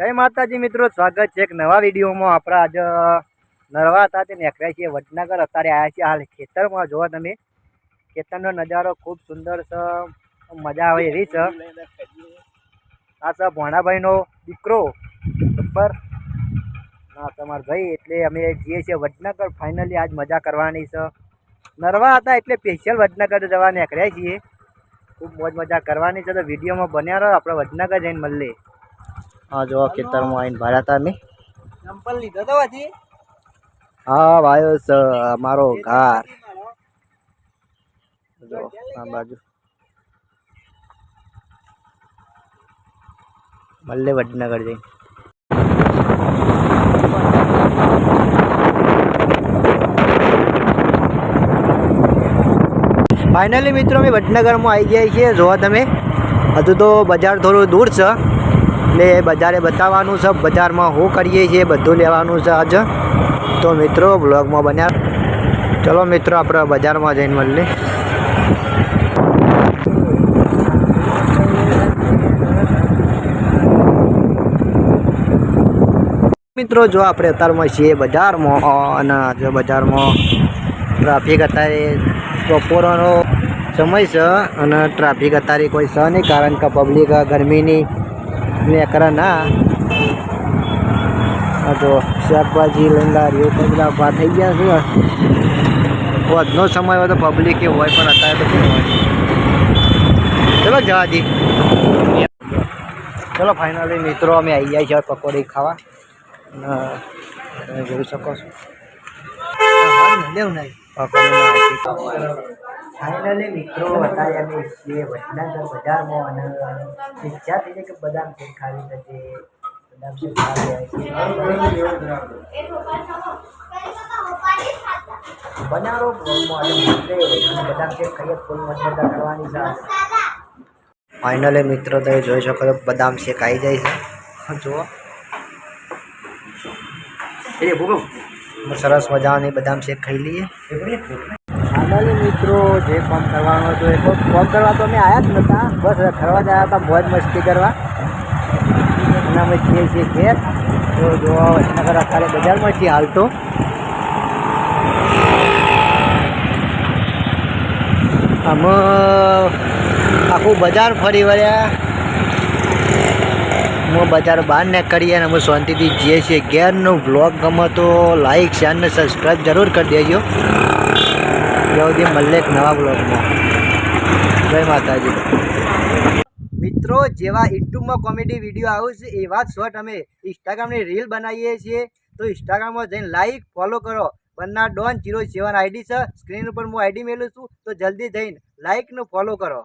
જય માતાજી મિત્રો, સ્વાગત છે એક નવા વિડીયોમાં। આપણે આજે નરવા હતા તે નીકળ્યા છીએ વડનગર। અત્યારે આવ્યા છીએ હાલ ખેતરમાં। જોવા તમે ખેતરનો નજારો ખૂબ સુંદર છે, મજા આવે એવી છે। આ છે ભોણાભાઈનો દીકરો ઉપર ના તમારા ભાઈ, એટલે અમે જઈએ છીએ વડનગર। ફાઇનલી આજ મજા કરવાની છે। નરવા હતા એટલે સ્પેશિયલ વડનગર જવા નીકળ્યા છીએ। ખૂબ મોજ મજા કરવાની છે, તો વિડીયોમાં બન્યા રહો। આપણે વડનગર જઈને મળીએ। हाँ जो खेतर में आईन भाड़ा था मैं चंपल लीधो तो वाथी। हाँ भाई मारो घर जो हाँ बाजू मल्ले वडनगर जाए। फाइनली मित्रों में वडनगर में आई गया है। जो तमे हजू तो बजार थोड़ा दूर है એટલે બજારે બતાવવાનું છે। બજારમાં શું કરીએ છીએ બધું લેવાનું છે આજે। તો મિત્રો બ્લોગમાં બન્યા। ચલો મિત્રો આપણે બજારમાં જઈને મળીએ। મિત્રો જો આપણે અત્યારમાં છીએ બજારમાં, અને જો બજારમાં ટ્રાફિક અત્યારે બપોરનો સમય છે અને ટ્રાફિક અત્યારે કોઈ છે નહીં, કારણ કે પબ્લિક ગરમીની नेकरा ना तो शाकभाजी लंगारी બધા ઉભા થઈ ગયા છે। વધનો સમય હોય તો પબ્લિક એ હોય, પણ અત્યારે તો કેવું હોય। ચલો જવા દી। ચલો ફાઇનલી મિત્રો અમે આવી ગયા છીએ પકોડી ખાવા। તમે જોઈ શકો છો फाइनली मित्रों बताया અમે છીએ વડનગર બજારમાં, અને ઈચ્છા થઈ છે કે બદામ શેક ખાવી છે। બદામ શેક ખાવી બનાવો બદામ શેક ખાઈએ ફૂલ મજા કરવાની છે। फाइनली मित्रों તમે જોઈ શકો છો બદામ શેક આવી જાય છે। જુઓ સરસ મજાની બદામ શેક ખાઈ લઈએ। फाइनली मित्रों जे काम करवानो तो एक काम करवा तो मैं आया ज नता, बस फरवा ज आया था मौज मस्ती करवा। અમે છીએ છીએ ઘેર। તો જો વડનગર અત્યારે બજારમાં છીએ હાલ તો। અમે આખું બજાર ફરી વળ્યા। હું બજાર બહાર નીકળીએ અને અમે શાંતિથી જઈએ છીએ ઘેરનો। બ્લોગ ગમે તો લાઈક શેર ને સબસ્ક્રાઈબ જરૂર કરી દેજો। जल्दी મળે એક નવા બ્લોગમાં। જય માતાજી મિત્રો। જેવા યુટ્યુબમાં કોમેડી વિડીયો આવે છે એવા જ શોર્ટ અમે ઇન્સ્ટાગ્રામની રીલ બનાવીએ છીએ। તો ઇન્સ્ટાગ્રામમાં જઈને લાઈક ફોલો કરો। બન્ના ડોન 07 આઈડી છે, સ્ક્રીન ઉપર હું આઈડી મેલું છું, તો જલ્દી જઈને લાઈકનું ફોલો કરો।